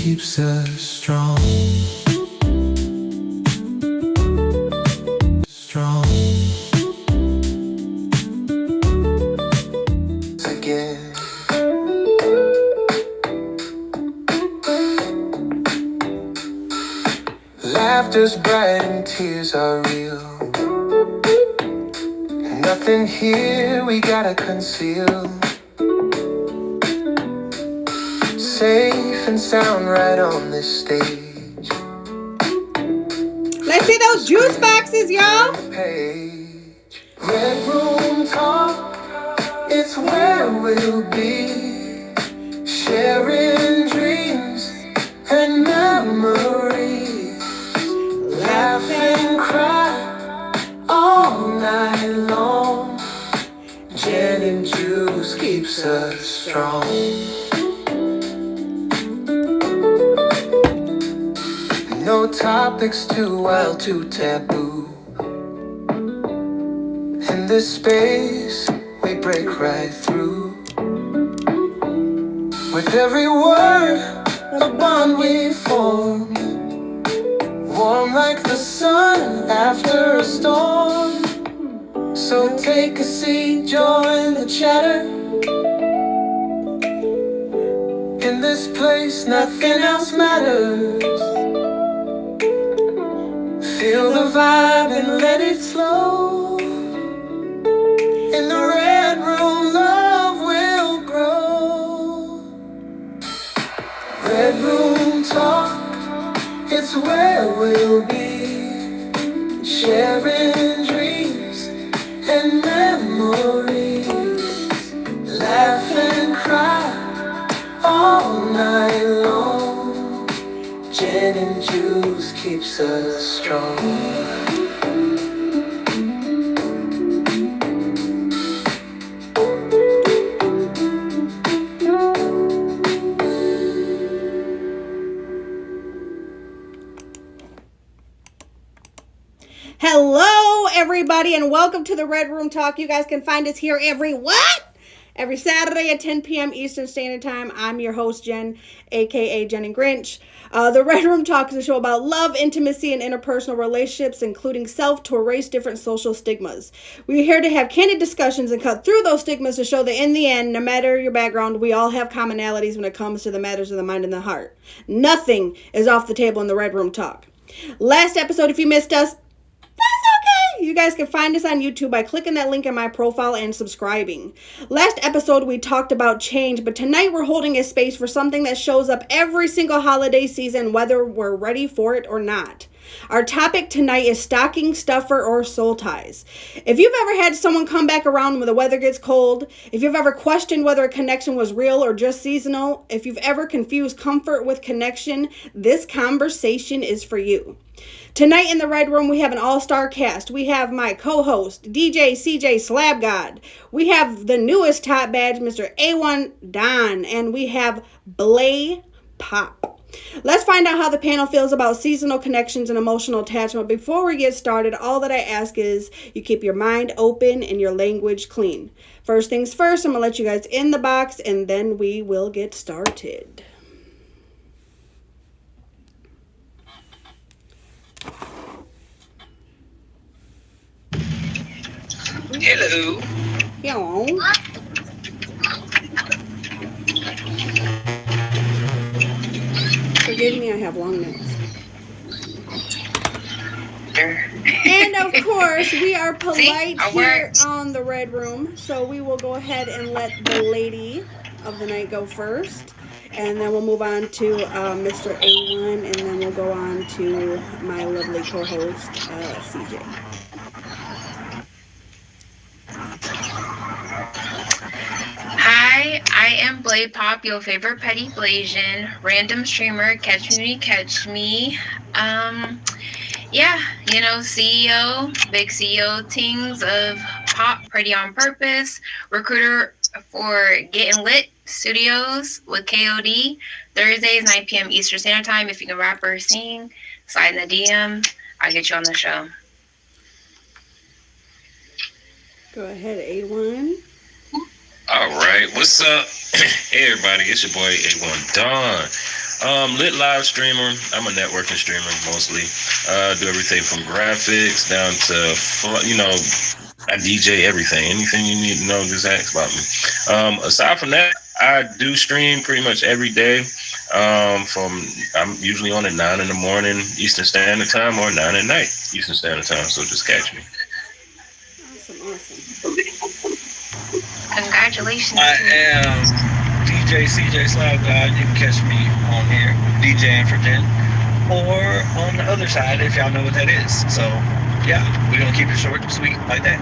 keeps us strong. Strong. Again. Laughter's bright and tears are real. Nothing here we gotta conceal. Safe and sound right on this stage. Let's see those juice boxes, y'all. Page. Red room talk, it's where we'll be. Sharing dreams and memories. Laugh and cry all night long. Gin and juice keeps us strong. No topics too wild, too taboo. In this space, we break right through. With every word, a bond we form. Warm like the sun after a storm. So take a seat, join the chatter. In this place, nothing else matters. Feel the vibe and let it flow. In the red room, love will grow. Red room talk, it's where we'll be. Sharing dreams and memories. Laugh and cry all night long. Gin and juice keeps us strong. Hello, everybody, and welcome to the Red Room Talk. You guys can find us here every Saturday at 10 p.m. Eastern Standard Time. I'm your host, Jen, a.k.a. Jen and Grinch. The Red Room Talk is a show about love, intimacy, and interpersonal relationships, including self, to erase different social stigmas. We're here to have candid discussions and cut through those stigmas to show that in the end, no matter your background, we all have commonalities when it comes to the matters of the mind and the heart. Nothing is off the table in the Red Room Talk. Last episode, if you missed us, that's okay. You guys can find us on YouTube by clicking that link in my profile and subscribing. Last episode, we talked about change, but tonight we're holding a space for something that shows up every single holiday season, whether we're ready for it or not. Our topic tonight is stocking stuffer or soul ties. If you've ever had someone come back around when the weather gets cold, if you've ever questioned whether a connection was real or just seasonal, if you've ever confused comfort with connection, this conversation is for you. Tonight in the Red Room, we have an all-star cast. We have my co-host, DJ CJ Slab God. We have the newest top badge, Mr. A1 Don. And we have Blay Pop. Let's find out how the panel feels about seasonal connections and emotional attachment. Before we get started, all that I ask is you keep your mind open and your language clean. First things first, I'm going to let you guys in the box, and then we will get started. Hello. Hello. Forgive me, I have long nails. And of course, we are polite here on the Red Room, so we will go ahead and let the lady of the night go first. And then we'll move on to Mr. A1, and then we'll go on to my lovely co-host, CJ. Hi, I am Blay Pop, your favorite petty Blasian, random streamer, catch me. CEO, big CEO things of Pop, Pretty on Purpose, recruiter for Getting Lit Studios with KOD, Thursdays, 9 p.m. Eastern Standard Time. If you can rap or sing, slide in the DM, I'll get you on the show. Go ahead, A1. All right, what's up? Hey everybody, it's your boy A1 Don. Lit live streamer. I'm a networking streamer mostly. Do everything from graphics down to I DJ everything. Anything you need to know, just ask about me. Aside from that, I do stream pretty much every day. From I'm usually on at 9 in the morning Eastern Standard Time or 9 at night Eastern Standard Time. So just catch me. Awesome. Congratulations. I am DJ CJ Slab God. You can catch me on here DJing for Jen, or on the other side if y'all know what that is. So yeah, we're gonna keep it short and sweet like that.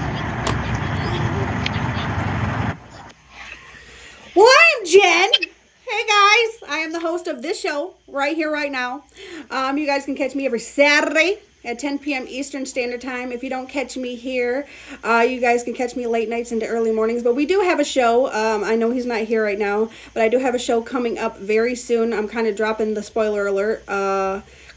Well, I'm Jen. Hey guys, I am the host of this show right here, right now. You guys can catch me every Saturday at 10 p.m. Eastern Standard Time. If you don't catch me here, you guys can catch me late nights into early mornings. But we do have a show. I know he's not here right now, but I do have a show coming up very soon. I'm kind of dropping the spoiler alert,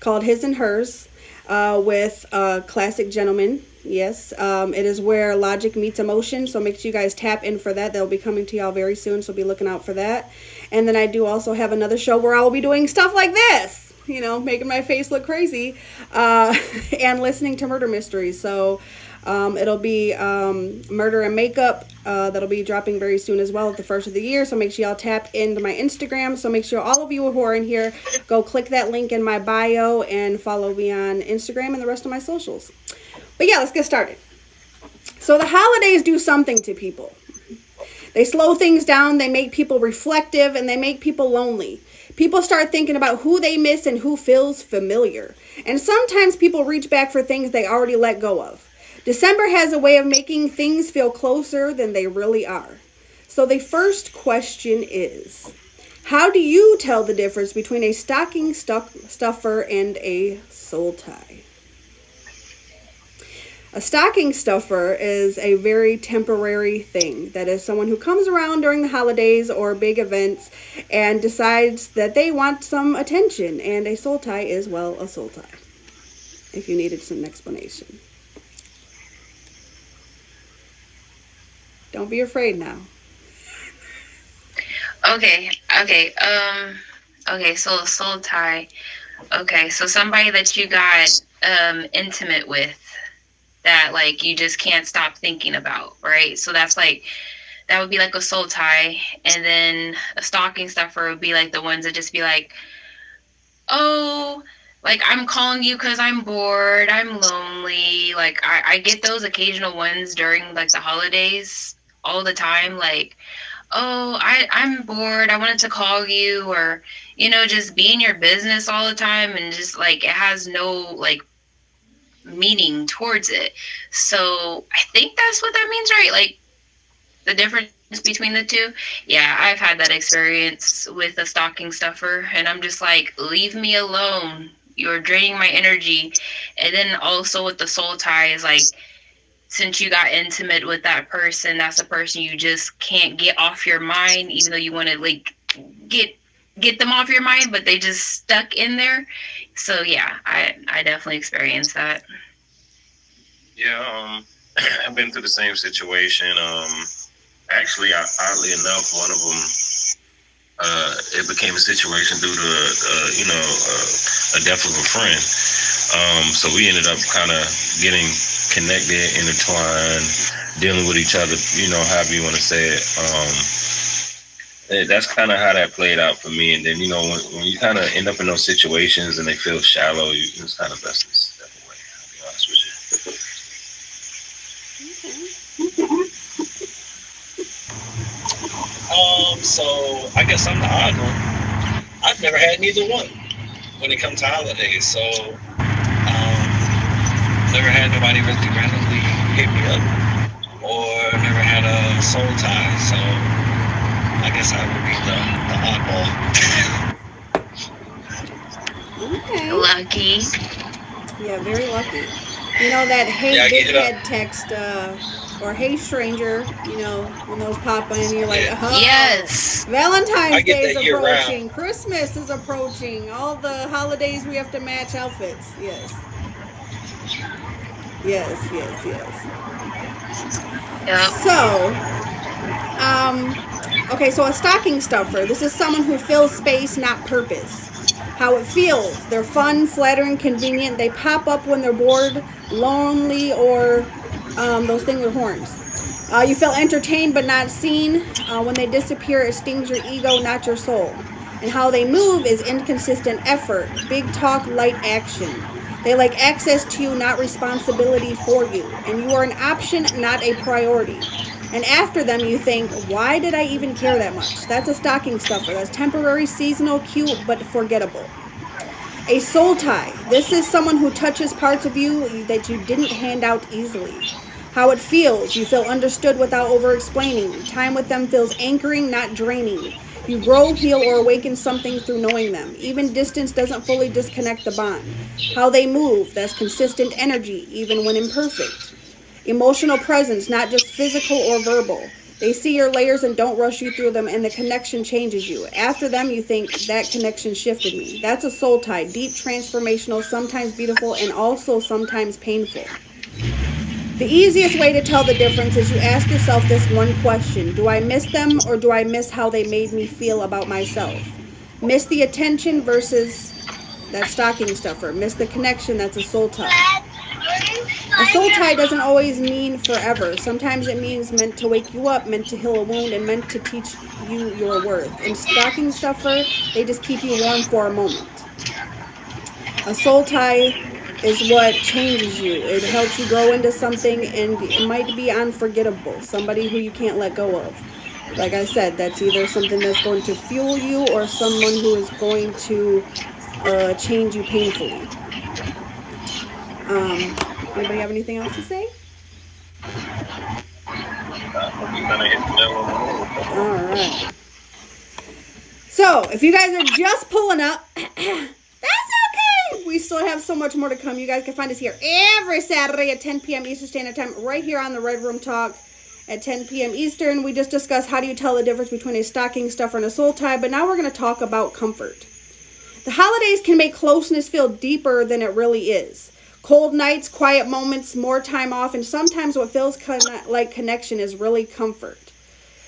called His and Hers, with classic gentlemen. Yes, it is where logic meets emotion, so make sure you guys tap in for that. They'll be coming to y'all very soon, so be looking out for that. And then I do also have another show where I will be doing stuff like this, making my face look crazy, and listening to murder mysteries. So it'll be Murder and Makeup. That'll be dropping very soon as well at the first of the year. So make sure y'all tap into my Instagram. So make sure all of you who are in here, go click that link in my bio and follow me on Instagram and the rest of my socials. But yeah, let's get started. So the holidays do something to people. They slow things down, they make people reflective, and they make people lonely. People start thinking about who they miss and who feels familiar. And sometimes people reach back for things they already let go of. December has a way of making things feel closer than they really are. So the first question is, how do you tell the difference between a stocking stuffer and a soul tie? A stocking stuffer is a very temporary thing. That is someone who comes around during the holidays or big events and decides that they want some attention. And a soul tie is, well, a soul tie, if you needed some explanation. Don't be afraid now. Okay. So a soul tie. Okay, so somebody that you got intimate with, that like you just can't stop thinking about, right? So that's like, that would be like a soul tie. And then a stocking stuffer would be like the ones that just be like, oh, like I'm calling you because I'm bored, I'm lonely. Like I get those occasional ones during like the holidays all the time, like, oh, I'm bored, I wanted to call you, or just be in your business all the time, and just like it has no like meaning towards it. So I think that's what that means, right? Like the difference between the two. Yeah, I've had that experience with a stocking stuffer, and I'm just like, leave me alone, you're draining my energy. And then also with the soul tie is like, since you got intimate with that person, that's a person you just can't get off your mind, even though you want to like get them off your mind, but they just stuck in there. So yeah, I definitely experienced that. Yeah, I've been through the same situation. Actually, oddly enough, one of them, it became a situation due to, a death of a friend. So we ended up kind of getting connected, intertwined, dealing with each other, however you want to say it. That's kind of how that played out for me. And then, when you kind of end up in those situations and they feel shallow, it's kind of best to step away, I'll be honest with you. So I guess I'm the odd one. I've never had neither one when it comes to holidays. So never had nobody really randomly hit me up, or never had a soul tie. So I guess I would be Okay. the oddball. Lucky. Yeah, very lucky. That hey big head text, or hey stranger, when those pop in, you're like, oh, Yes. Valentine's Day is year approaching, round. Christmas is approaching, all the holidays we have to match outfits. Yes. Yep. So, okay, so a stocking stuffer, this is someone who fills space, not purpose. How it feels. They're fun, flattering, convenient. They pop up when they're bored, lonely, or those things with horns. You feel entertained but not seen. When they disappear, it stings your ego, not your soul. And how they move is inconsistent effort, big talk, light action. They like access to you, not responsibility for you. And you are an option, not a priority. And after them, you think, why did I even care that much? That's a stocking stuffer. That's temporary, seasonal, cute, but forgettable. A soul tie. This is someone who touches parts of you that you didn't hand out easily. How it feels. You feel understood without over explaining. Time with them feels anchoring, not draining. You grow, heal, or awaken something through knowing them. Even distance doesn't fully disconnect the bond. How they move. That's consistent energy, even when imperfect. Emotional presence, not just physical or verbal. They see your layers and don't rush you through them, and the connection changes you. After them, you think, that connection shifted me. That's a soul tie, deep, transformational, sometimes beautiful, and also sometimes painful. The easiest way to tell the difference is you ask yourself this one question. Do I miss them, or do I miss how they made me feel about myself? Miss the attention versus that stocking stuffer. Miss the connection, that's a soul tie. A soul tie doesn't always mean forever. Sometimes it means meant to wake you up, meant to heal a wound, and meant to teach you your worth. And stocking stuffer, they just keep you warm for a moment. A soul tie is what changes you. It helps you grow into something, and it might be unforgettable. Somebody who you can't let go of. Like I said, that's either something that's going to fuel you or someone who is going to change you painfully. Anybody have anything else to say? Alright. So, if you guys are just pulling up, that's okay. We still have so much more to come. You guys can find us here every Saturday at 10 p.m. Eastern Standard Time, right here on the Red Room Talk at 10 p.m. Eastern. We just discussed how do you tell the difference between a stocking stuffer and a soul tie, but now we're going to talk about comfort. The holidays can make closeness feel deeper than it really is. Cold nights, quiet moments, more time off, and sometimes what feels like connection is really comfort.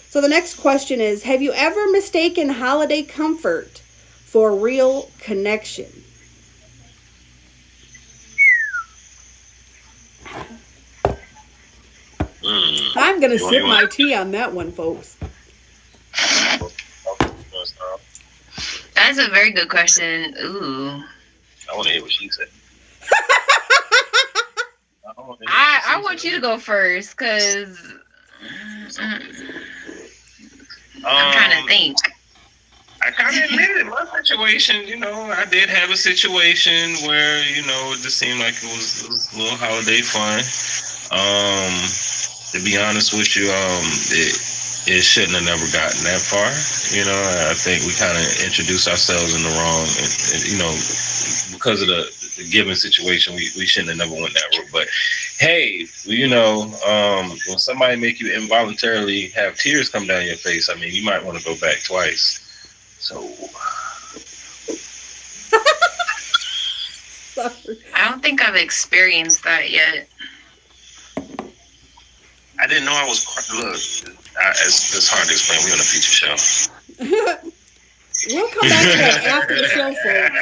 So the next question is, have you ever mistaken holiday comfort for real connection? I'm going to sip my tea on that one, folks. That's a very good question. Ooh. I want to hear what she said. I want you to go first, because I'm trying to think. I kind of admitted my situation. I did have a situation where, it just seemed like it was a little holiday fun. To be honest with you, it shouldn't have never gotten that far. I think we kind of introduced ourselves in the wrong, because of the given situation, we shouldn't have never went that route. But hey, when somebody make you involuntarily have tears come down your face, you might want to go back twice. So Sorry. I don't think I've experienced that yet. I didn't know I was. Look, it's hard to explain. We're on a feature show. We'll come back to that after the show, folks.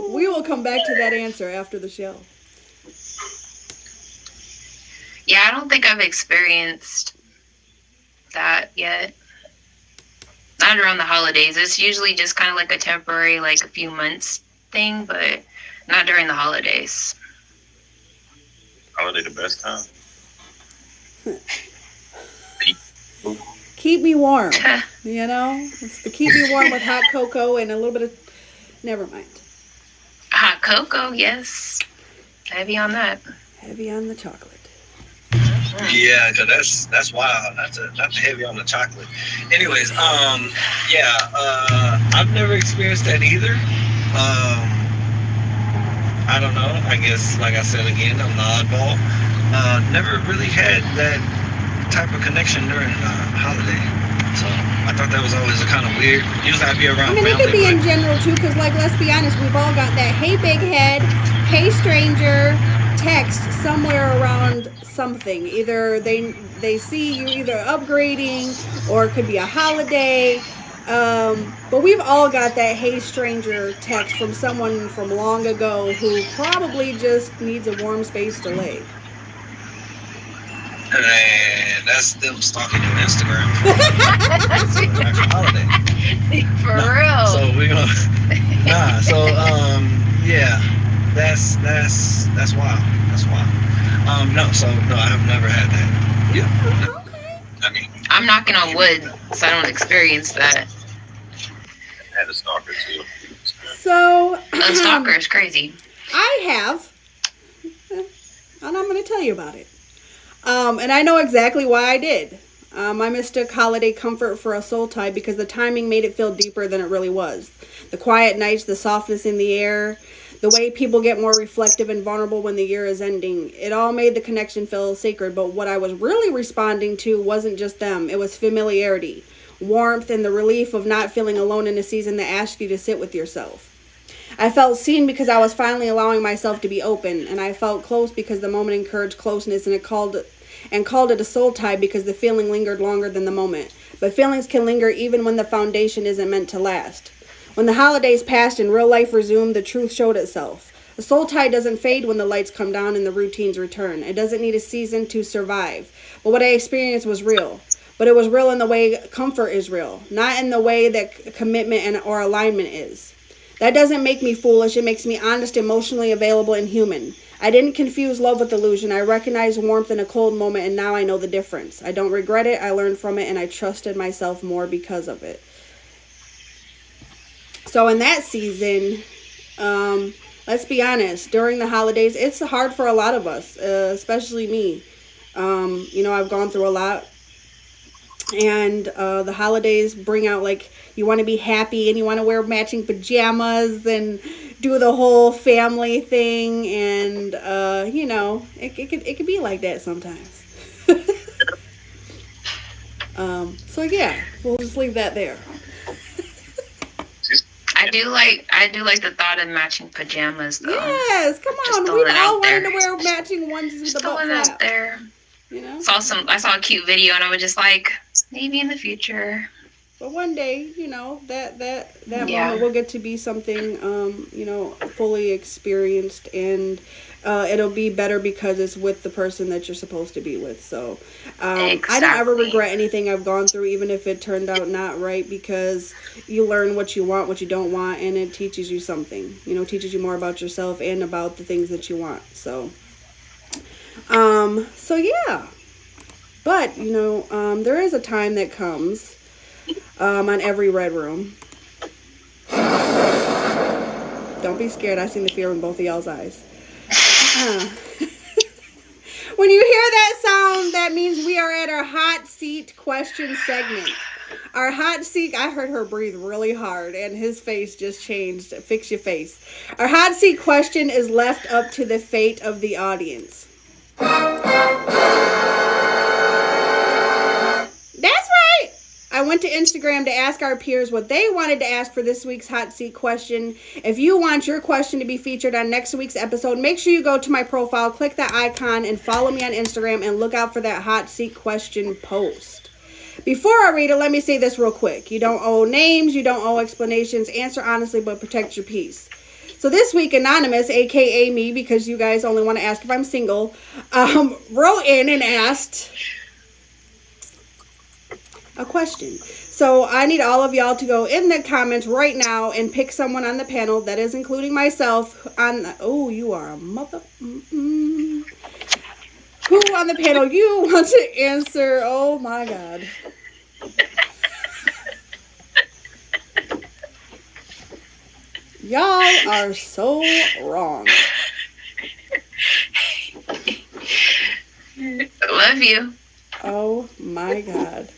We will come back to that answer after the show. Yeah, I don't think I've experienced that yet. Not around the holidays. It's usually just kind of like a temporary, like a few months thing, but not during the holidays. Holiday the best time? Keep me warm. It's the keep me warm with hot cocoa and a little bit of... Never mind. Hot cocoa, yes. Heavy on that. Heavy on the chocolate. Yeah, cause that's wild. That's heavy on the chocolate. Anyways, I've never experienced that either. I don't know. I guess, like I said again, I'm the oddball. Never really had that type of connection during the holiday. So I thought that was always kind of weird. Usually I'd be around it family. Could be in general too, because let's be honest, we've all got that "Hey big head, hey stranger" text somewhere around something. Either they see you either upgrading, or it could be a holiday. But we've all got that "Hey stranger" text from someone from long ago who probably just needs a warm space to lay. And that's them stalking on Instagram after holiday. For No. real. So we're gonna yeah, that's wild. That's wild. No, I have never had that. Yeah. No. Okay. I mean, I'm knocking on wood, so I don't experience that. I had a stalker too. So A stalker is crazy. I have, and I'm going to tell you about it. And I know exactly why I did. I mistook holiday comfort for a soul tie because the timing made it feel deeper than it really was. The quiet nights, the softness in the air, the way people get more reflective and vulnerable when the year is ending. It all made the connection feel sacred, but what I was really responding to wasn't just them. It was familiarity, warmth, and the relief of not feeling alone in a season that asks you to sit with yourself. I felt seen because I was finally allowing myself to be open, and I felt close because the moment encouraged closeness, and called it a soul tie because the feeling lingered longer than the moment. But feelings can linger even when the foundation isn't meant to last. When the holidays passed and real life resumed, the truth showed itself. A soul tie doesn't fade when the lights come down and the routines return. It doesn't need a season to survive. But what I experienced was real. But it was real in the way comfort is real, not in the way that commitment or alignment is. That doesn't make me foolish. It makes me honest, emotionally available, and human. I didn't confuse love with illusion. I recognized warmth in a cold moment, and now I know the difference. I don't regret it. I learned from it, and I trusted myself more because of it. So in that season, let's be honest, during the holidays, it's hard for a lot of us, especially me. I've gone through a lot. And the holidays bring out, like, you want to be happy and you want to wear matching pajamas and do the whole family thing. And, it could be like that sometimes. So, yeah, we'll just leave that there. I do like the thought of matching pajamas, though. Yes, come on. We all wanted to wear matching onesies with the butt flap. Out there. You know? I saw a cute video and I was just like, maybe in the future. But one day, that moment will get to be something, fully experienced, and it'll be better because it's with the person that you're supposed to be with. So Exactly. I don't ever regret anything I've gone through, even if it turned out not right, because you learn what you want, what you don't want, and it teaches you something. Teaches you more about yourself and about the things that you want. So yeah. But, there is a time that comes on every Red Room. Don't be scared. I seen the fear in both of y'all's eyes. When you hear that sound, that means we are at our hot seat question segment. Our hot seat, I heard her breathe really hard and his face just changed. Fix your face. Our hot seat question is left up to the fate of the audience. That's right. I went to Instagram to ask our peers what they wanted to ask for this week's hot seat question. If you want your question to be featured on next week's episode, make sure you go to my profile, click that icon, and follow me on Instagram, and look out for that hot seat question post. Before I read it, let me say this real quick. You don't owe names, you don't owe explanations. Answer honestly, but protect your peace. So this week, Anonymous, aka me, because you guys only want to ask if I'm single, wrote in and asked a question. So I need all of y'all to go in the comments right now and pick someone on the panel, that is including myself, you are a mother. Who on the panel you want to answer? Oh my God. Y'all are so wrong. Love you. Oh my God.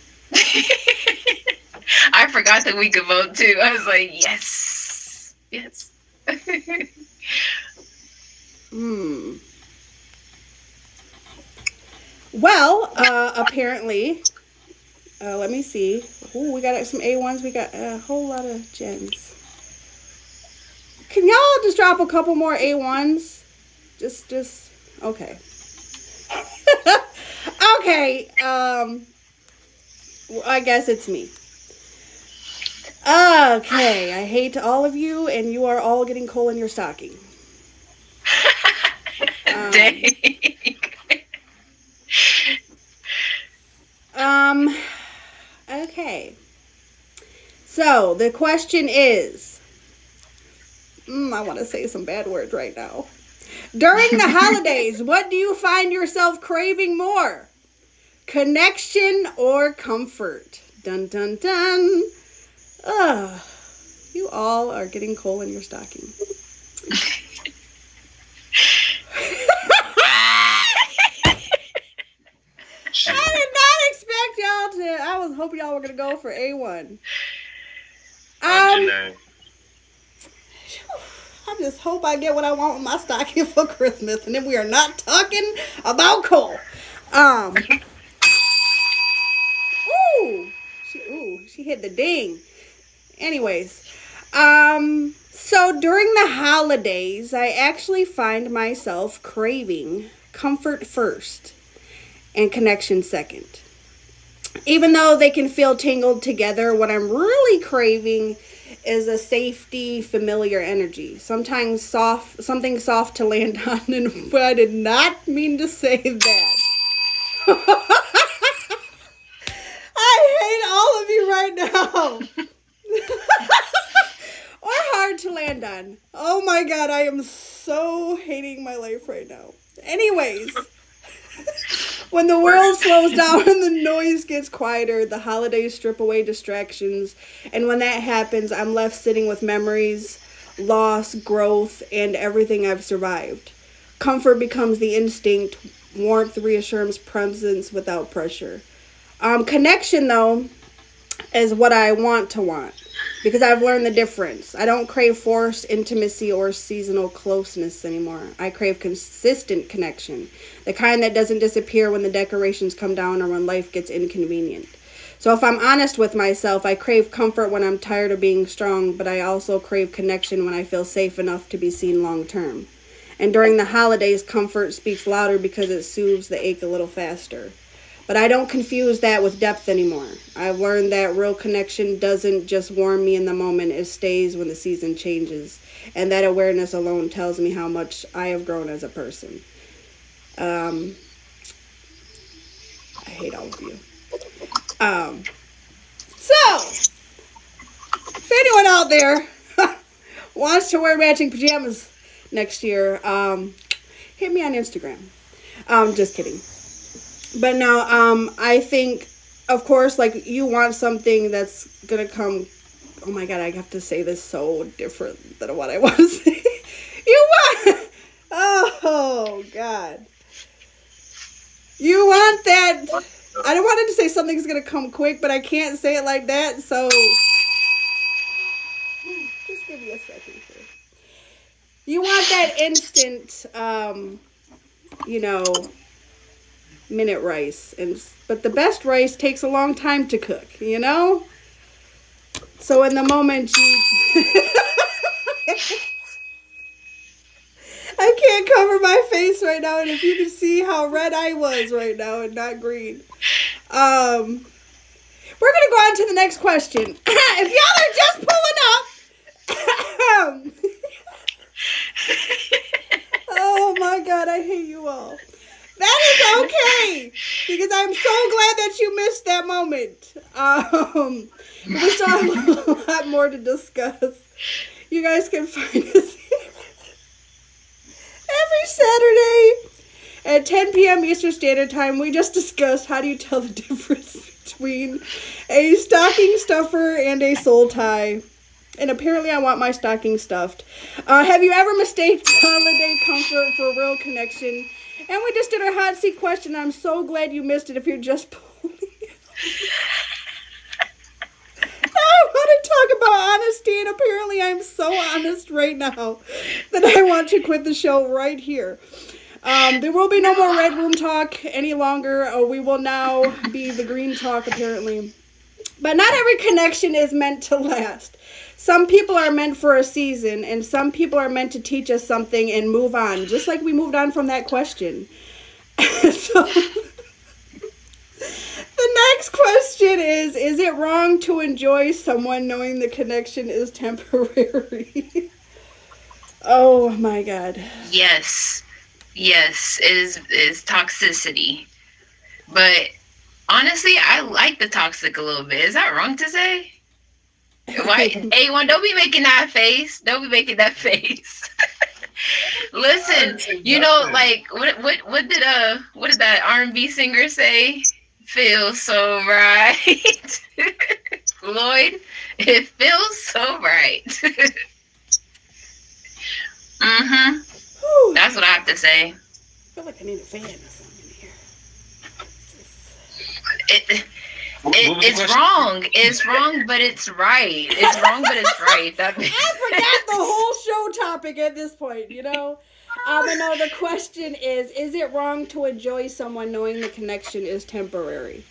I forgot that we could vote too. I was like, yes. Well, apparently, let me see. Oh, we got some A1s. We got a whole lot of gens. Can y'all just drop a couple more A1s? Just, okay. Okay, I guess it's me. Okay, I hate all of you, and you are all getting coal in your stocking. Dang. Okay. So, the question is, I want to say some bad words right now. During the holidays, what do you find yourself craving more? Connection or comfort? Dun, dun, dun. Ugh. You all are getting coal in your stocking. I did not expect y'all to. I was hoping y'all were going to go for A1. I just hope I get what I want with my stocking for Christmas, and then we are not talking about coal. She hit the ding. Anyways, so during the holidays, I actually find myself craving comfort first and connection second. Even though they can feel tangled together, what I'm really craving is a safety, familiar energy. Sometimes something soft to land on, and I did not mean to say that. I hate all of you right now. Or hard to land on. Oh my God, I am so hating my life right now. Anyways, when the world slows down and the noise gets quieter, the holidays strip away distractions, and when that happens, I'm left sitting with memories, loss, growth, and everything I've survived. Comfort becomes the instinct, warmth reassures presence without pressure. Connection, though, is what I want, because I've learned the difference. I don't crave forced intimacy or seasonal closeness anymore. I crave consistent connection, the kind that doesn't disappear when the decorations come down or when life gets inconvenient. So if I'm honest with myself, I crave comfort when I'm tired of being strong, but I also crave connection when I feel safe enough to be seen long term. And during the holidays, comfort speaks louder because it soothes the ache a little faster. But I don't confuse that with depth anymore. I've learned that real connection doesn't just warm me in the moment, it stays when the season changes. And that awareness alone tells me how much I have grown as a person. I hate all of you. So, if anyone out there wants to wear matching pajamas next year, hit me on Instagram. Just kidding. But now, I think, of course, like, you want something that's gonna come. Oh my God, I have to say this so different than what I want to say. You want. Oh God. You want that. I don't wanted to say something's gonna come quick, but I can't say it like that, so. Just give me a second here. You want that instant, minute rice, but the best rice takes a long time to cook, so in the moment I can't cover my face right now, and if you can see how red I was right now and not green. We're gonna go on to the next question. If y'all are just pulling up oh my God, I hate you all. That is okay, because I'm so glad that you missed that moment. We still have a lot more to discuss. You guys can find us every Saturday at 10 p.m. Eastern Standard Time. We just discussed how do you tell the difference between a stocking stuffer and a soul tie. And apparently I want my stocking stuffed. Have you ever mistaken holiday comfort for real connection? And we just did our hot seat question. I'm so glad you missed it if you're just pulling it. I want to talk about honesty, and apparently I'm so honest right now that I want to quit the show right here. There will be no more Red Room Talk any longer. We will now be the Green Talk, apparently. But not every connection is meant to last. Some people are meant for a season, and some people are meant to teach us something and move on, just like we moved on from that question. So, the next question is it wrong wrong to enjoy someone knowing the connection is temporary? Oh my God. Yes. Yes, is toxicity. But honestly, I like the toxic a little bit. Is that wrong to say? Why? A1, don't be making that face. Don't be making that face. Listen, you know, like what did that R&B singer say? Feels so right. Lloyd, it feels so right. Mm-hmm. Whew. That's what I have to say. I feel like I need a fan or something in here. It's wrong. It's wrong, but it's right. It's wrong, but it's right. That I forgot the whole show topic at this point, you know? And no, the question is it wrong to enjoy someone knowing the connection is temporary?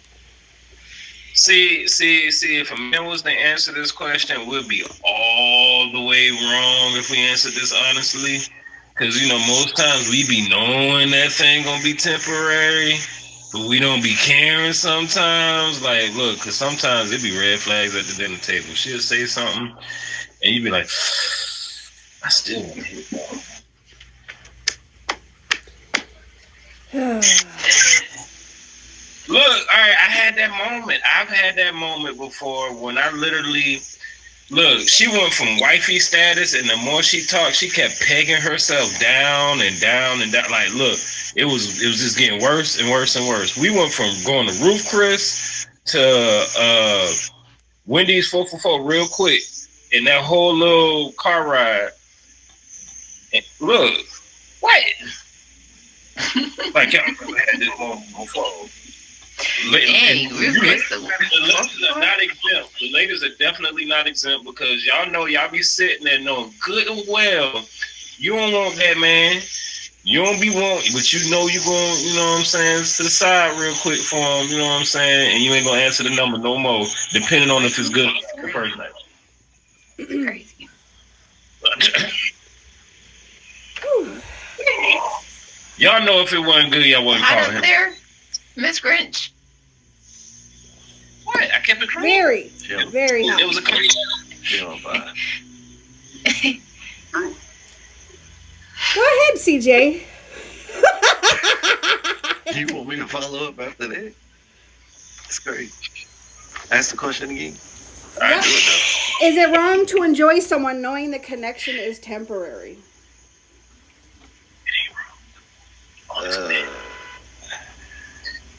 See, if a man was to answer this question, we'd be all the way wrong if we answered this honestly. Because, you know, most times we be knowing that thing gonna be temporary, but we don't be caring sometimes. Like, look, because sometimes it be red flags at the dinner table. She'll say something, and you be like, I still want to hear that. Look, all right, I had that moment. I've had that moment before when I literally, look, she went from wifey status, and the more she talked, she kept pegging herself down and down and down. Like, look, it was just getting worse and worse and worse. We went from going to Roof Chris to Wendy's 444 real quick, in that whole little car ride. And look, what? Like, y'all never had this moment before. Dang, The ladies are not exempt. The ladies are definitely not exempt because y'all know y'all be sitting there knowing good and well you don't want that man. You don't be wanting, but you know you going, you know what I'm saying, to the side real quick for him, you know what I'm saying, and you ain't gonna answer the number no more, depending on if it's good or the first night. Crazy. Y'all know if it wasn't good, y'all wouldn't Hot call up him. there, Miss Grinch. What? I kept it clean. Very hot. It was a clean. Go ahead, CJ. You want me to follow up after that? That's great. Ask the question again. I do it though. Is it wrong to enjoy someone knowing the connection is temporary?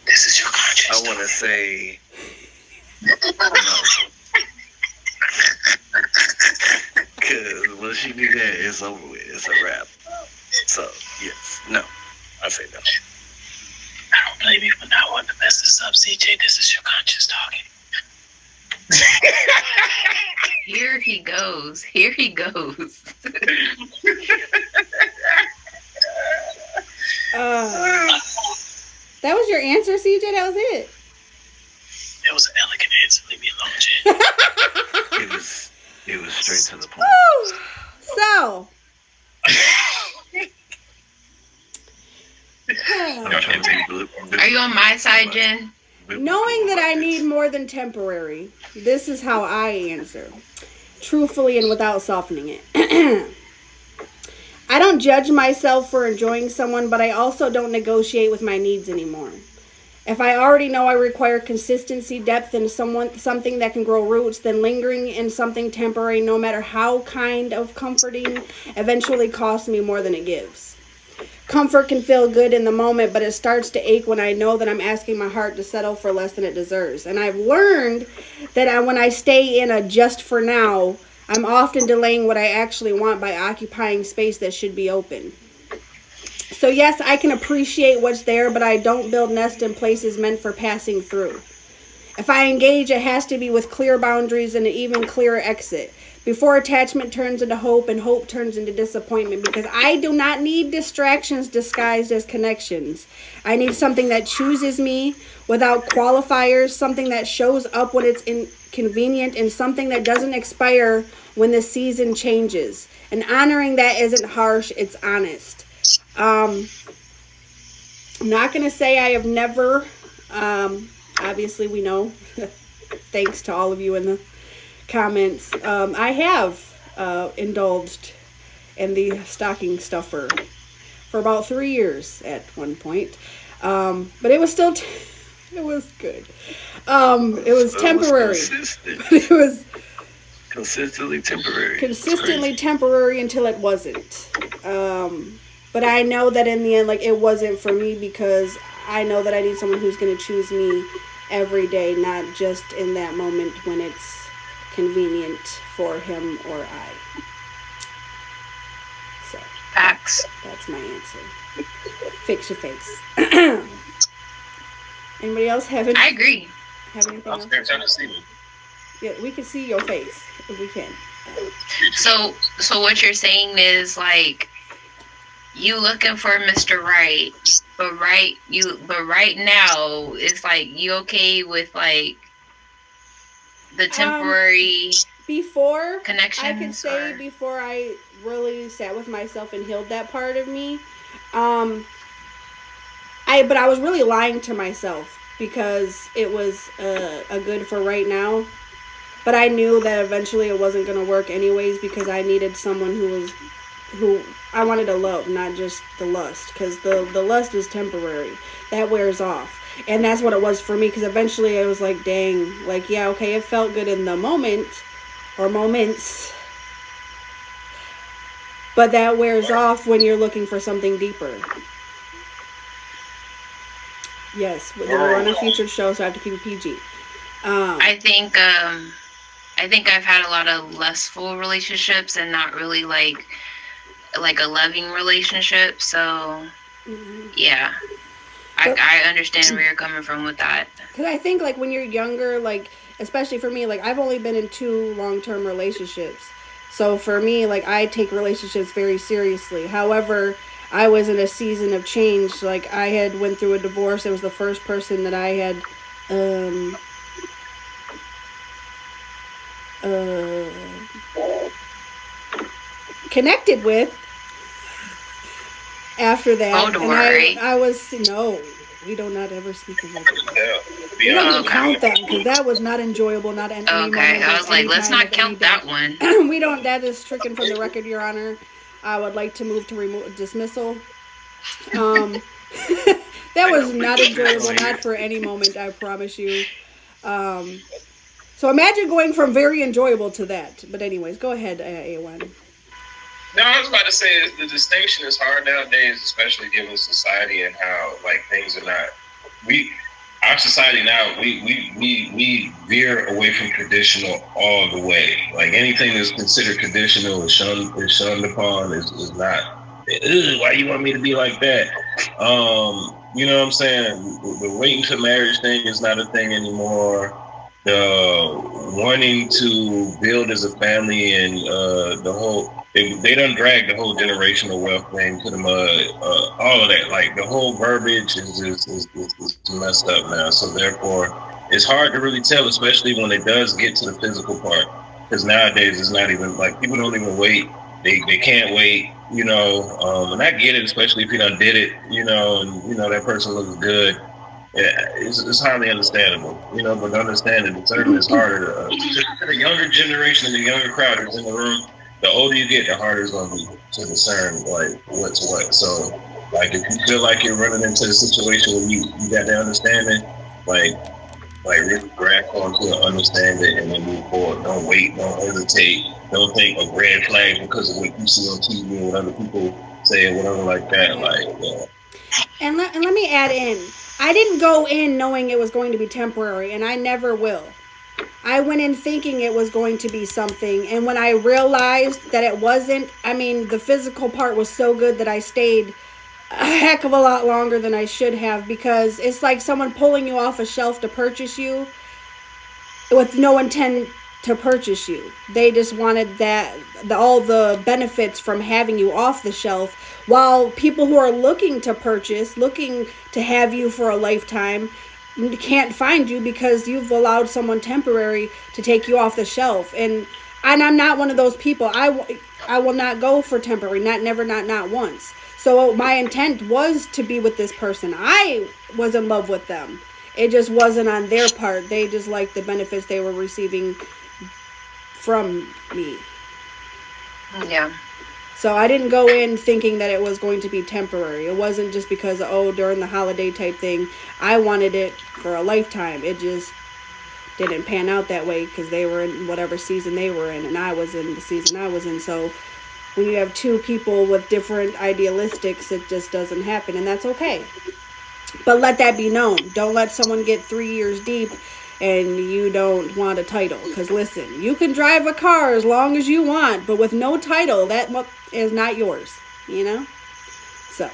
This is your conscience. I want to say because once you do that, it's over with. It's a wrap. So, yes. No. I say no. I don't blame you for not wanting to mess this up, CJ. This is your conscience talking. Here he goes. Here he goes. That was your answer, CJ? That was it? That was an elegant answer. Leave me alone, Jen. It was straight to the point. Woo! So. Are you on my side, Jen? Knowing that I need more than temporary, this is how I answer. Truthfully and without softening it. I don't judge myself for enjoying someone, but I also don't negotiate with my needs anymore. If I already know I require consistency, depth, and something that can grow roots, then lingering in something temporary, no matter how kind of comforting, eventually costs me more than it gives. Comfort can feel good in the moment, but it starts to ache when I know that I'm asking my heart to settle for less than it deserves. And I've learned that when I stay in a just for now, I'm often delaying what I actually want by occupying space that should be open. So yes, I can appreciate what's there, but I don't build nest in places meant for passing through. If I engage, it has to be with clear boundaries and an even clearer exit. Before attachment turns into hope and hope turns into disappointment, because I do not need distractions disguised as connections. I need something that chooses me without qualifiers, something that shows up when it's inconvenient, and something that doesn't expire when the season changes. And honoring that isn't harsh, it's honest. I'm not going to say I have never, obviously we know, thanks to all of you in the comments. I have indulged in the stocking stuffer for about 3 years at one point. But it was still, it was good. It was temporary. It was Consistently temporary. Consistently temporary until it wasn't. But I know that in the end, like, it wasn't for me because I know that I need someone who's going to choose me every day, not just in that moment when it's convenient for him or I. So, Facts. that's my answer. Fix your face. Anybody else have I agree. anything I'm else? scared trying to see me. Yeah, we can see your face if we can. So what you're saying is like you looking for Mr. Right, but right now it's like you okay with like the temporary Before connections. I could say or... before I really sat with myself and healed that part of me, but I was really lying to myself because it was a good for right now. But I knew that eventually it wasn't going to work anyways because I needed someone who I wanted to love, not just the lust, because the lust is temporary. That wears off. And that's what it was for me, because eventually I was like, dang, like, yeah, okay, it felt good in the moment or moments, but that wears off when you're looking for something deeper. Yes, we're on a featured show, so I have to keep it PG. I think I've had a lot of lustful relationships and not really like a loving relationship. So yeah, I understand where you're coming from with that. Because I think like when you're younger, like especially for me, like I've only been in 2 long-term relationships. So for me, like I take relationships very seriously. However, I was in a season of change. Like I had went through a divorce. It was the first person that I had connected with after that. Oh, don't and worry. I was, no, we do not ever speak of that. Yeah. We don't even count that because that was not enjoyable, not in any moment. Okay, I was like, let's not count that one. We don't, that is stricken from the record, Your Honor. I would like to move to dismissal. That was not enjoyable, not for any moment, I promise you. So imagine going from very enjoyable to that. But anyways, go ahead, A1. No, I was about to say the distinction is hard nowadays, especially given society and how like things are not. Our society now we veer away from traditional all the way. Like anything that's considered traditional is shunned upon. Is not. Why you want me to be like that? You know what I'm saying? The waiting to marriage thing is not a thing anymore. The wanting to build as a family and the whole. They done dragged the whole generational wealth thing to the mud. All of that, like the whole verbiage is messed up now. So therefore, it's hard to really tell, especially when it does get to the physical part. Because nowadays, it's not even like people don't even wait. They can't wait, you know. And I get it, especially if you done did it, you know, and you know that person looks good. Yeah, it's highly understandable, you know. But understanding it certainly is harder to the younger generation and the younger crowd that's in the room. The older you get, the harder it's going to be to discern like what's what. So, like if you feel like you're running into a situation where you got that understanding, like really grasp onto it, understand it, and then move forward. Don't wait, don't hesitate, don't think of red flags because of what you see on TV and what other people say or whatever like that. Like, And let me add in, I didn't go in knowing it was going to be temporary, and I never will. I went in thinking it was going to be something, and when I realized that it wasn't, I mean, the physical part was so good that I stayed a heck of a lot longer than I should have, because it's like someone pulling you off a shelf to purchase you with no intent to purchase you. They just wanted all the benefits from having you off the shelf, while people who are looking to purchase, looking to have you for a lifetime, can't find you because you've allowed someone temporary to take you off the shelf. And I'm not one of those people. I will not go for temporary, not once. So my intent was to be with this person. I was in love with them. It just wasn't on their part. They just liked the benefits they were receiving from me. Yeah. So I didn't go in thinking that it was going to be temporary. It wasn't just because, oh, during the holiday type thing. I wanted it for a lifetime. It just didn't pan out that way because they were in whatever season they were in, and I was in the season I was in. So when you have two people with different idealistics, it just doesn't happen, and that's okay. But let that be known. Don't let someone get 3 years deep and you don't want a title. Because listen, you can drive a car as long as you want, but with no title, that is not yours. You know? So.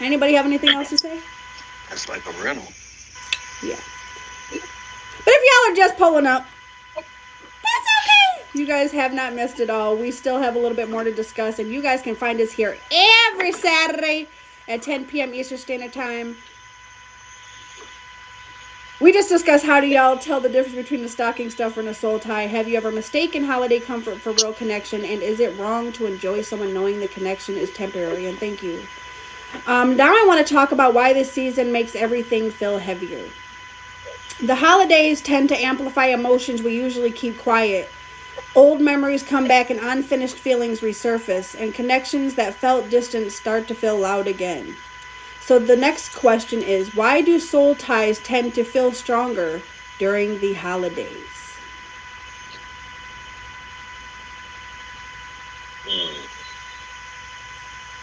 Anybody have anything else to say? It's like a rental. Yeah. But if y'all are just pulling up, that's okay. You guys have not missed it all. We still have a little bit more to discuss, and you guys can find us here every Saturday at 10 p.m. Eastern Standard Time. We just discussed how do y'all tell the difference between a stocking stuffer and a soul tie. Have you ever mistaken holiday comfort for real connection? And is it wrong to enjoy someone knowing the connection is temporary? And thank you. Now I want to talk about why this season makes everything feel heavier. The holidays tend to amplify emotions we usually keep quiet. Old memories come back and unfinished feelings resurface, and connections that felt distant start to feel loud again. So the next question is, why do soul ties tend to feel stronger during the holidays?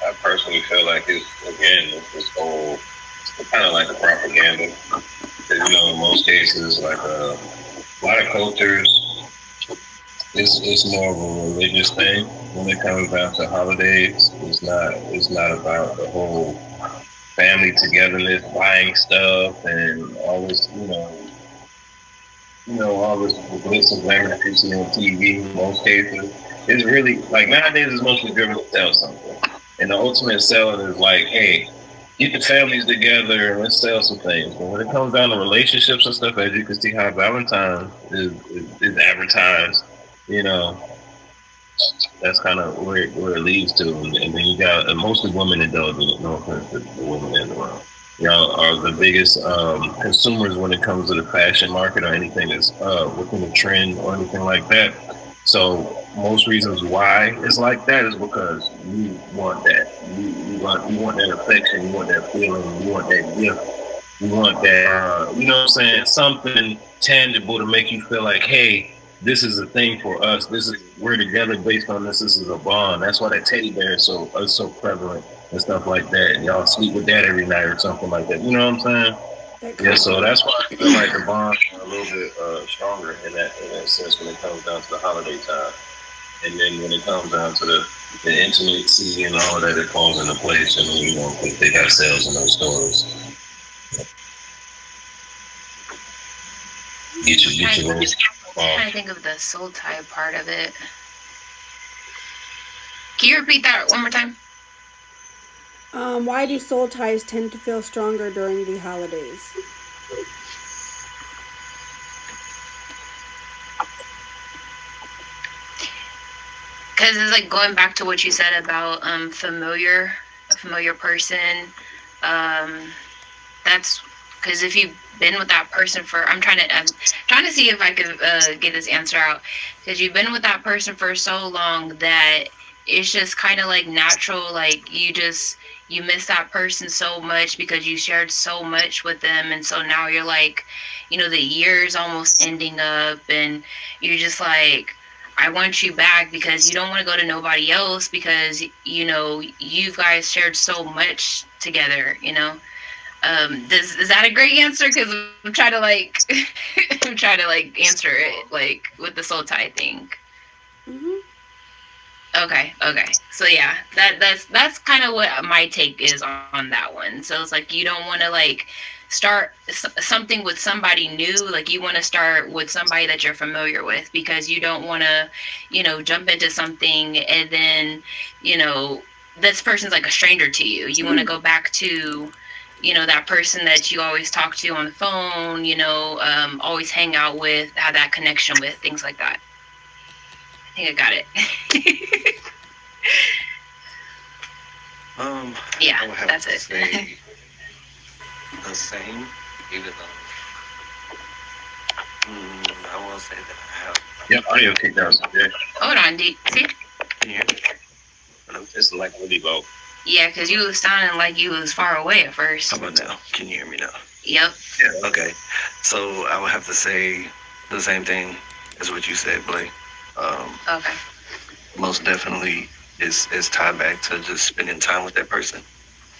I personally feel like it's whole, it's kind of like a propaganda. Because, in most cases, like a lot of cultures, it's more of a religious thing when it comes down to holidays. It's not about the whole family togetherness, buying stuff, and all this, all this glitz and glamour that you see on TV. In most cases, it's really like nowadays it's mostly driven to sell something, and the ultimate selling is like, hey, get the families together and let's sell some things. But when it comes down to relationships and stuff, as you can see how Valentine's is advertised, you know, that's kind of where it leads to. And then you got mostly women indulge in it. No offense to the women in the world. Are the biggest consumers when it comes to the fashion market or anything that's within a trend or anything like that. So most reasons why it's like that is because you want that. You want that affection. You want that feeling. You want that gift. You want that. You know what I'm saying? Something tangible to make you feel like, hey, this is a thing for us. We're together based on this. This is a bond. That's why that teddy bear is so prevalent and stuff like that. And y'all sleep with that every night or something like that. You know what I'm saying? Yeah. So that's why I feel like the bond is a little bit stronger in that sense when it comes down to the holiday time. And then when it comes down to the intimacy and all that, it falls into place. And because they got sales in those stores. Get your rose. I'm trying to think of the soul tie part of it. Can you repeat that one more time? Why do soul ties tend to feel stronger during the holidays? Because it's like going back to what you said about a familiar person. That's because if you've been with that person for, I'm trying to see if I could get this answer out. Because you've been with that person for so long that it's just kind of like natural, like you miss that person so much because you shared so much with them, and so now you're like, the year's almost ending up, and you're just like, I want you back because you don't want to go to nobody else because you guys shared so much together. Is that a great answer? Because I'm trying to answer it like with the soul tie thing. Mm-hmm. Okay. So yeah, that's kind of what my take is on that one. So it's like you don't want to like start something with somebody new. Like you want to start with somebody that you're familiar with because you don't want to, jump into something and then, this person's like a stranger to you. You want to go back to, that person that you always talk to on the phone, always hang out with, have that connection with, things like that. I think I got it. Yeah, that's it. the same, even though I won't say that I have. Yep, audio kicked out. So yeah, Hold on, see? Can you hear me? it's like really low. Yeah, because you was sounding like you was far away at first. How about now? Can you hear me now? Yep. Yeah. Okay. So I would have to say the same thing as what you said, Blake. Okay. Most definitely is tied back to just spending time with that person.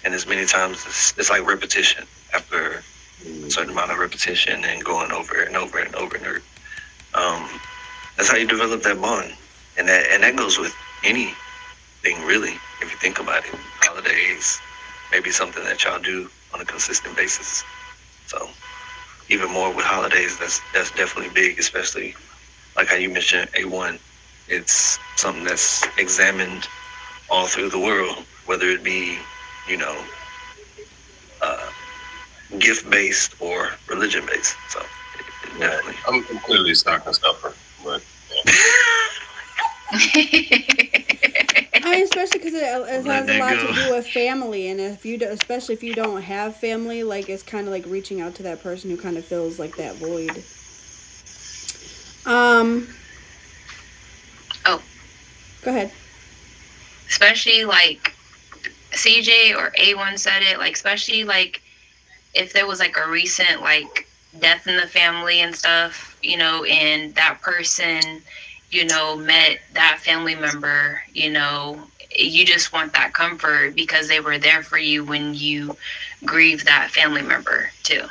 And as many times, it's like repetition. After a certain amount of repetition and going over and over and over and over. That's how you develop that bond. And that goes with anything, really, if you think about it. Holidays, maybe something that y'all do on a consistent basis. So even more with holidays, that's definitely big, especially like how you mentioned A1. It's something that's examined all through the world, whether it be, you know, gift based or religion based. So it definitely. I'm clearly a stocking stuffer, but I mean, especially because it has Let a that lot go. to do with family, and if you do, especially if you don't have family, like it's kind of like reaching out to that person who kind of fills like that void. Oh. Go ahead. Especially like CJ or A1 said it, like especially like if there was like a recent like death in the family and stuff, you know, and that person, you know, met that family member, you know, you just want that comfort because they were there for you when you grieve that family member too.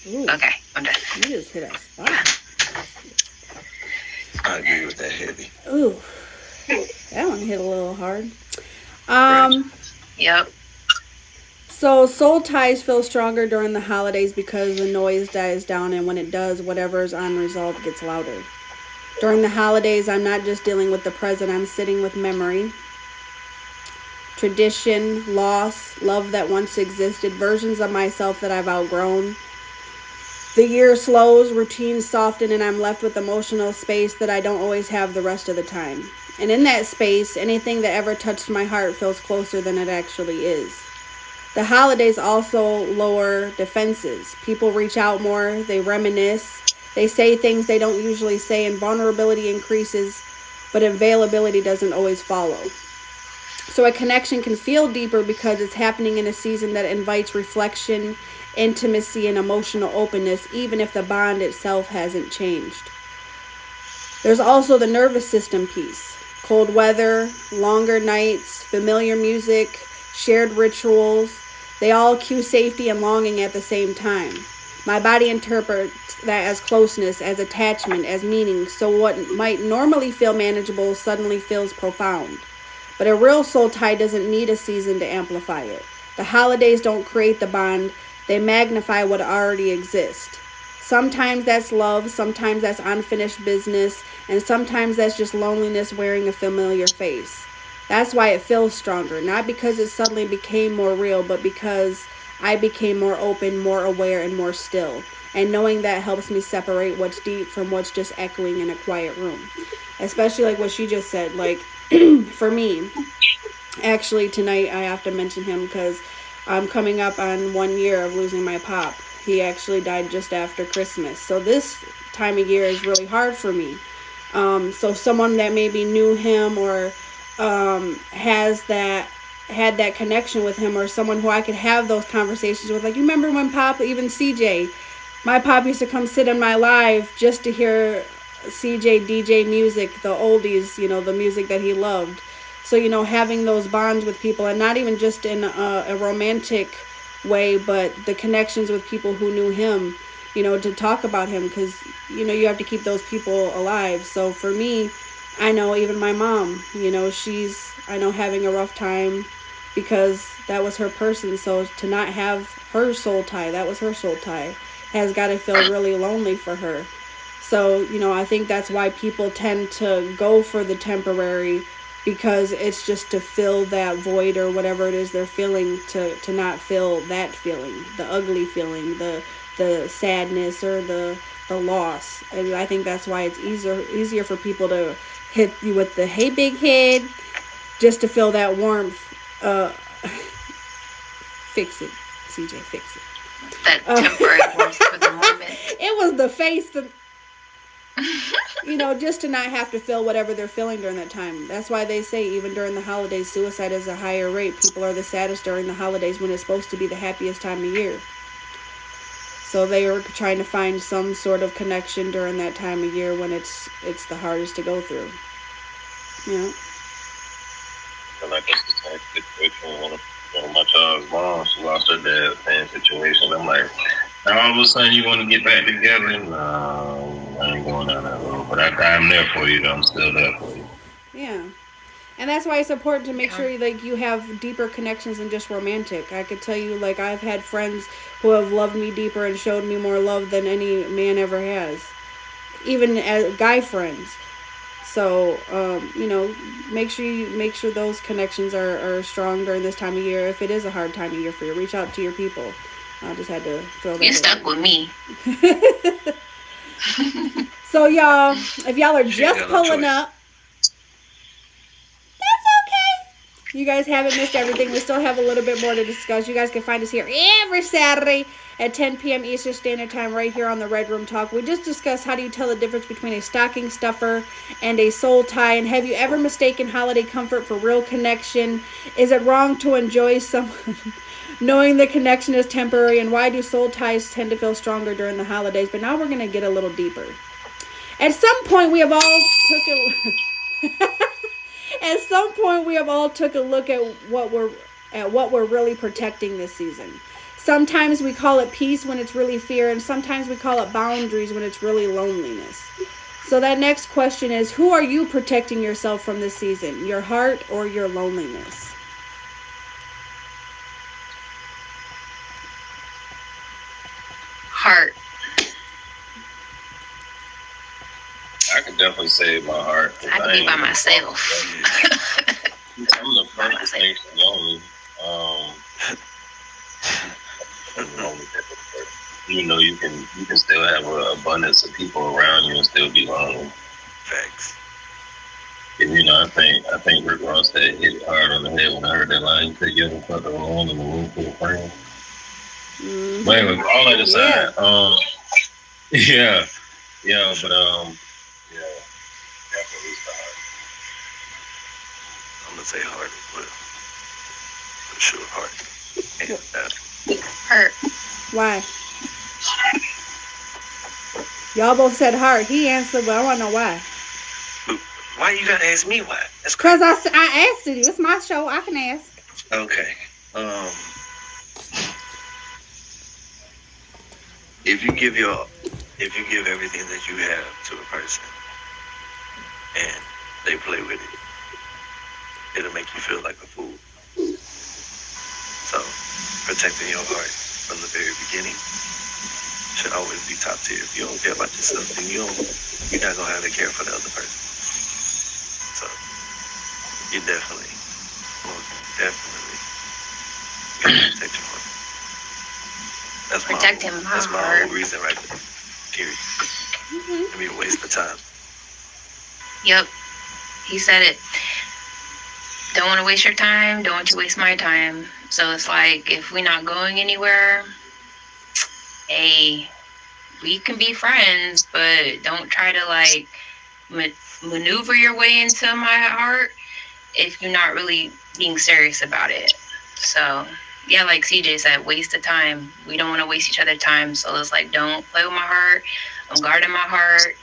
Ooh, Okay, I'm done. you just hit a spot. I agree with that heavy. Ooh, that one hit a little hard. Yep. So soul ties feel stronger during the holidays because the noise dies down, and when it does, whatever is unresolved gets louder. During the holidays, I'm not just dealing with the present, I'm sitting with memory, tradition, loss, love that once existed, versions of myself that I've outgrown. The year slows, routines soften, and I'm left with emotional space that I don't always have the rest of the time. And in that space, anything that ever touched my heart feels closer than it actually is. The holidays also lower defenses. People reach out more, they reminisce, they say things they don't usually say, and vulnerability increases, but availability doesn't always follow. So a connection can feel deeper because it's happening in a season that invites reflection, intimacy, and emotional openness, even if the bond itself hasn't changed. There's also the nervous system piece. Cold weather, longer nights, familiar music, shared rituals, they all cue safety and longing at the same time. My body interprets that as closeness, as attachment, as meaning, so what might normally feel manageable suddenly feels profound. But a real soul tie doesn't need a season to amplify it. The holidays don't create the bond, they magnify what already exists. Sometimes that's love, sometimes that's unfinished business, and sometimes that's just loneliness wearing a familiar face. That's why it feels stronger, not because it suddenly became more real, but because I became more open, more aware, and more still. And knowing that helps me separate what's deep from what's just echoing in a quiet room. Especially like what she just said, like for me, actually tonight I have to mention him because I'm coming up on 1 year of losing my pop. He actually died just after Christmas. So this time of year is really hard for me. So someone that maybe knew him or had that connection with him, or someone who I could have those conversations with, like, you remember when Pop, even CJ, my pop used to come sit in my live just to hear CJ DJ music, the oldies, you know, the music that he loved. So, you know, having those bonds with people, and not even just in a romantic way, but the connections with people who knew him, you know, to talk about him, because, you know, you have to keep those people alive. So for me, I know even my mom, you know, she's, I know, having a rough time because that was her person. So to not have her soul tie, that was her soul tie, has got to feel really lonely for her. So, you know, I think that's why people tend to go for the temporary, because it's just to fill that void or whatever it is they're feeling, to not feel that feeling, the ugly feeling, the sadness or the loss. And I think that's why it's easier for people to hit you with the hey big head, just to feel that warmth. Fix it, CJ, fix it. That temporary warmth for the moment. It was the face that, just to not have to feel whatever they're feeling during that time. That's why they say even during the holidays, suicide is a higher rate. People are the saddest during the holidays when it's supposed to be the happiest time of year. So they are trying to find some sort of connection during that time of year when it's the hardest to go through. Yeah. And I guess the same situation when my child's mom, she lost her dad, same situation. I'm like, now all of a sudden you want to get back together? No, I ain't going down that road. But I'm there for you, though. I'm still there for you. Yeah. And that's why it's important to make sure you have deeper connections than just romantic. I could tell you, I've had friends who have loved me deeper and showed me more love than any man ever has. Even as guy friends. So, make sure those connections are strong during this time of year. If it is a hard time of year for you, reach out to your people. I just had to throw that. You stuck with me. So, y'all, if y'all are just pulling up, that's okay. You guys haven't missed everything. We still have a little bit more to discuss. You guys can find us here every Saturday at 10 p.m. Eastern Standard Time right here on the Red Room Talk. We just discussed how do you tell the difference between a stocking stuffer and a soul tie, and have you ever mistaken holiday comfort for real connection? Is it wrong to enjoy someone knowing the connection is temporary, and why do soul ties tend to feel stronger during the holidays? But now we're going to get a little deeper. At some point we have all took a look at what we're really protecting this season. Sometimes we call it peace when it's really fear, and sometimes we call it boundaries when it's really loneliness. So that next question is, who are you protecting yourself from this season? Your heart or your loneliness? Heart. I can definitely say my heart. I can be by myself. I'm the first to think lonely. Even though you can still have an abundance of people around you and still be lonely. Facts. And, I think Rick Ross hit it hard on the head when I heard that line. He said, "You ever felt alone in the room full of friends?" Mm-hmm. But anyway, all that aside, yeah, definitely it's the heart. I'm gonna say heart as well. For sure, heart. And Hurt. Why? Y'all both said heart. He answered, but I want to know why. why you gotta ask me why? That's Because crazy. I asked you. It's my show. I can ask. Okay. If you give everything that you have to a person and they play with it, it'll make you feel like a fool. So protecting your heart from the very beginning should always be top tier. If you don't care about yourself, then you're not gonna have to care for the other person. So you definitely gotta protect your heart. Protecting my That's my heart. whole reason right there. Period. Mm-hmm. I mean, a waste of time. Yep. He said it. Don't want to waste your time. Don't want you to waste my time. So it's like, if we're not going anywhere, hey, we can be friends, but don't try to maneuver your way into my heart if you're not really being serious about it. So yeah, like CJ said, waste of time. We don't want to waste each other's time. So it's like, don't play with my heart. I'm guarding my heart.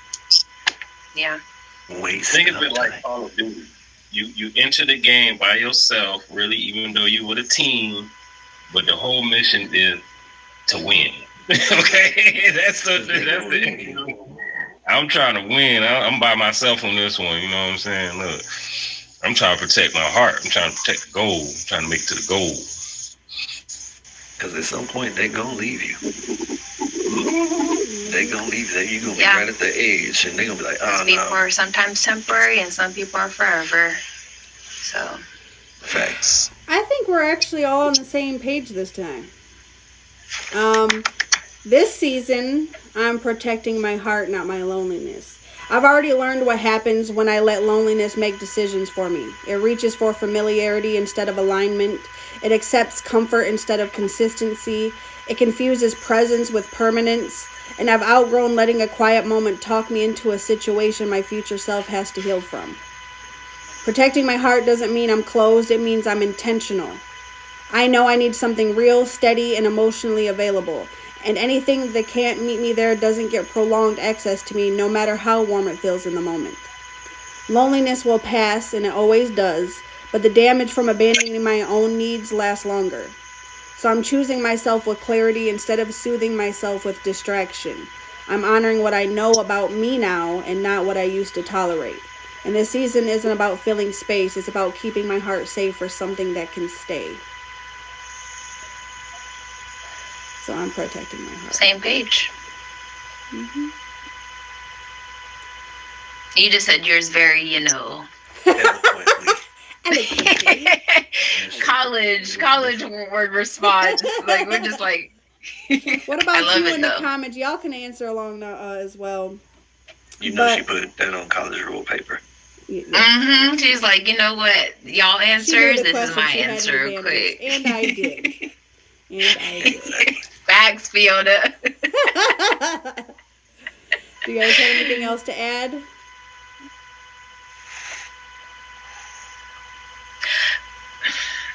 Yeah. Think of it like Call of Duty. You enter the game by yourself, really, even though you were a team, but the whole mission is to win. Okay, that's the. I'm trying to win. I'm by myself on this one. You know what I'm saying? Look, I'm trying to protect my heart. I'm trying to protect the goal. I'm trying to make it to the goal. Because at some point, they're going to leave you. They're going to leave you. You're going to be right at the edge. And they're going to be like, Some people are sometimes temporary and some people are forever. So. Facts. I think we're actually all on the same page this time. This season, I'm protecting my heart, not my loneliness. I've already learned what happens when I let loneliness make decisions for me. It reaches for familiarity instead of alignment. It accepts comfort instead of consistency. It confuses presence with permanence, and I've outgrown letting a quiet moment talk me into a situation my future self has to heal from. Protecting my heart doesn't mean I'm closed, it means I'm intentional. I know I need something real, steady, and emotionally available, and anything that can't meet me there doesn't get prolonged access to me, no matter how warm it feels in the moment. Loneliness will pass, and it always does, but the damage from abandoning my own needs lasts longer. So I'm choosing myself with clarity instead of soothing myself with distraction. I'm honoring what I know about me now and not what I used to tolerate. And this season isn't about filling space, it's about keeping my heart safe for something that can stay. So I'm protecting my heart. Same page. Mm-hmm. You just said yours very, Eloquently. college word response. Like, we're just like. What I about love you it, in the though. comments? Y'all can answer along as well. You know But- she put that on college rule paper. Yeah. She's like, you know what? Y'all She knew answers. the This is question, my she had an answer, real advantage. quick. And I did. And I did. Facts, Fiona. Do you guys have anything else to add?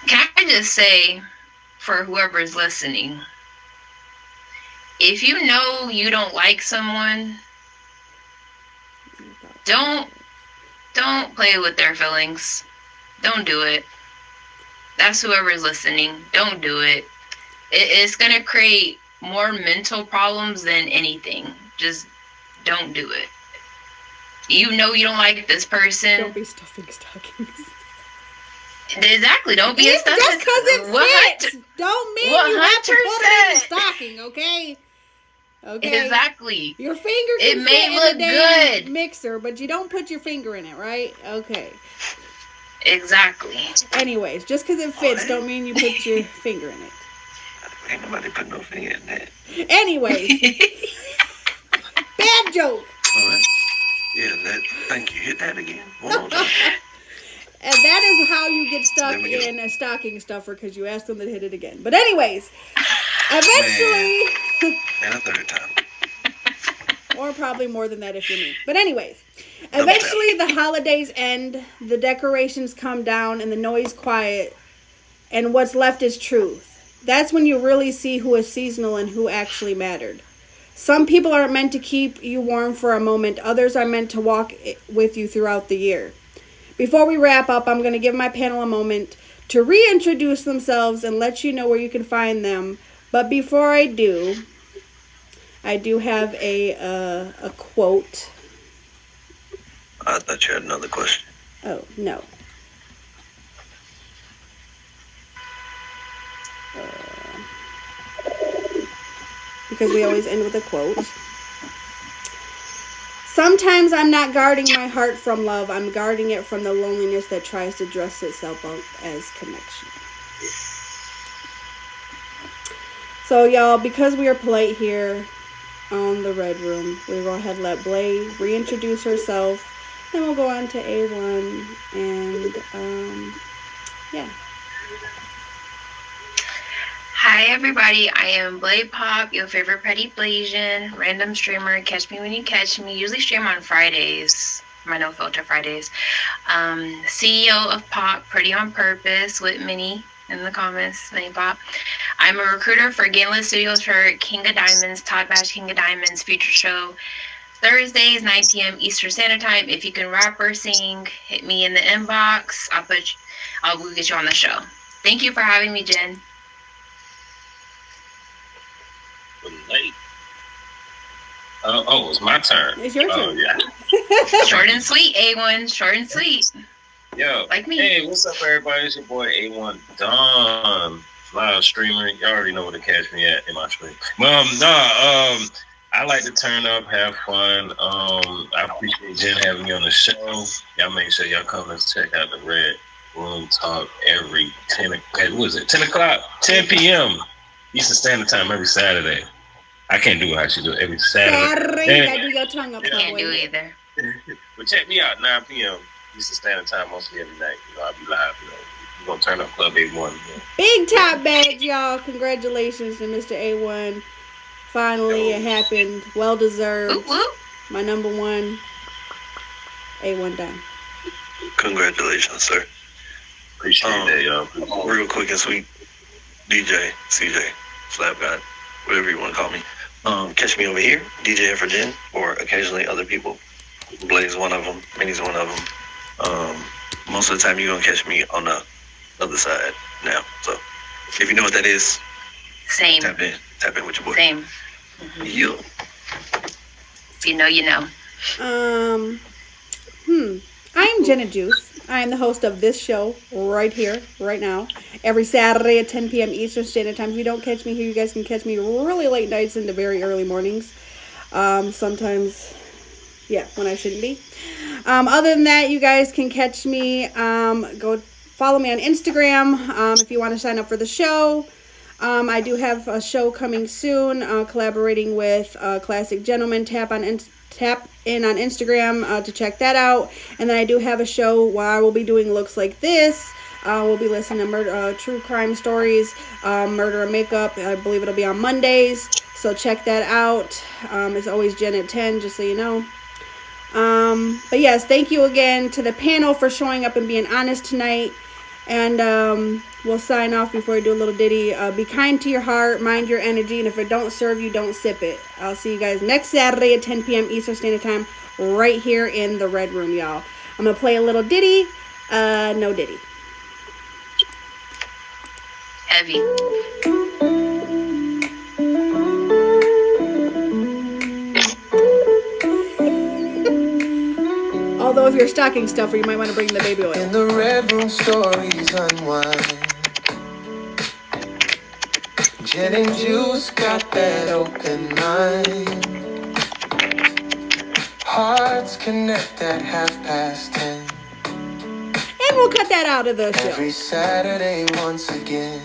Can I just say, for whoever's listening, if you know you don't like someone, don't play with their feelings. Don't do it. That's whoever's listening. Don't do it. It's going to create more mental problems than anything. Just don't do it. You know you don't like this person. Don't be stuffing stockings. Exactly. Don't be a Just stuffing. because it fits, don't mean you have to put it in the 100%. stocking, okay? Okay. Exactly. Your finger It can may fit in look the damn good. mixer, but you don't put your finger in it, right? Okay. Exactly. Anyways, just because it fits don't mean you put your finger in it. Ain't nobody put no finger in that. Anyways, bad joke. All right. Yeah, that. Thank you. Hit that again. One more time. And that is how you get stuck There we go. in a stocking stuffer, because you asked them to hit it again. But anyways, eventually, And a third time. or probably more than that if you're me. But anyways, eventually the holidays end, the decorations come down, and the noise quiet, and what's left is truth. That's when you really see who is seasonal and who actually mattered. Some people are meant to keep you warm for a moment. Others are meant to walk with you throughout the year. Before we wrap up, I'm going to give my panel a moment to reintroduce themselves and let you know where you can find them. But before I do have a quote. I thought you had another question. Oh, no. Because we always end with a quote. Sometimes I'm not guarding my heart from love. I'm guarding it from the loneliness that tries to dress itself up as connection. So, y'all, because we are polite here on the Red Room, we'll go ahead and let Blay reintroduce herself. Then we'll go on to A1. And, yeah. Hi, everybody. I am Blade Pop, your favorite petty Blasian, random streamer. Catch me when you catch me. Usually stream on Fridays, my No Filter Fridays. CEO of Pop, Pretty on Purpose, with Minnie in the comments, Minnie Pop. I'm a recruiter for Gainless Studios for King of Diamonds, Todd Bash King of Diamonds Future Show. Thursdays, 9 p.m. Eastern Standard Time. If you can rap or sing, hit me in the inbox. I'll get you on the show. Thank you for having me, Jen. Late. Oh, it's my turn. It's your turn. Yeah. Short and sweet, A1. Short and sweet. Yo. Like me. Hey, what's up, everybody? It's your boy A1 Don, live streamer. You already know where to catch me at in my stream. I like to turn up, have fun. I appreciate Jen having me on the show. Y'all make sure y'all come and check out the Red Room Talk every 10 o'clock, 10 p.m. Eastern Standard Time every Saturday. I can't do it how she do it every Saturday. You gotta do your tongue up. Can't do it either. But check me out 9 p.m. Eastern Standard Time mostly every night. I'll be live. gonna turn up Club A1. Yeah. Big top badge, y'all. Congratulations to Mr. A1. Finally, it happened. Well deserved. Whoop, whoop. My number one. A1 done. Congratulations, sir. Appreciate that, y'all. Real quick and sweet, DJ, CJ, Slap God, whatever you want to call me. Catch me over here, DJ for Jen, or occasionally other people. Blaze one of them, Minnie's one of them. Most of the time you're going to catch me on the other side now. So if you know what that is, Same. tap in with your boy. Same. Yeah. If you know, you know. I am Jenna Juice. I am the host of this show right here, right now, every Saturday at 10 p.m. Eastern Standard Time. If you don't catch me here, you guys can catch me really late nights into very early mornings. Sometimes, when I shouldn't be. Other than that, you guys can catch me. Go follow me on Instagram if you want to sign up for the show. I do have a show coming soon, collaborating with Classic Gentleman. Tap in on Instagram to check that out. And then I do have a show where I will be doing looks like this. We'll be listening to true crime stories, murder and makeup. I believe it'll be on Mondays, so check that out. It's always Jen at 10, just so you know. But yes, thank you again to the panel for showing up and being honest tonight. And we'll sign off before we do a little ditty. Be kind to your heart, mind your energy, and if it don't serve you, don't sip it. I'll see you guys next Saturday at 10 p.m. Eastern Standard Time right here in the Red Room, y'all. I'm going to play a little ditty. No ditty. Heavy. Although if you're a stocking stuffer, you might want to bring the baby oil. In the Red Room, stories unwind. Jen and Juice got that open mind. Hearts connect at 10:30. And we'll cut that out of the show. Every Saturday once again.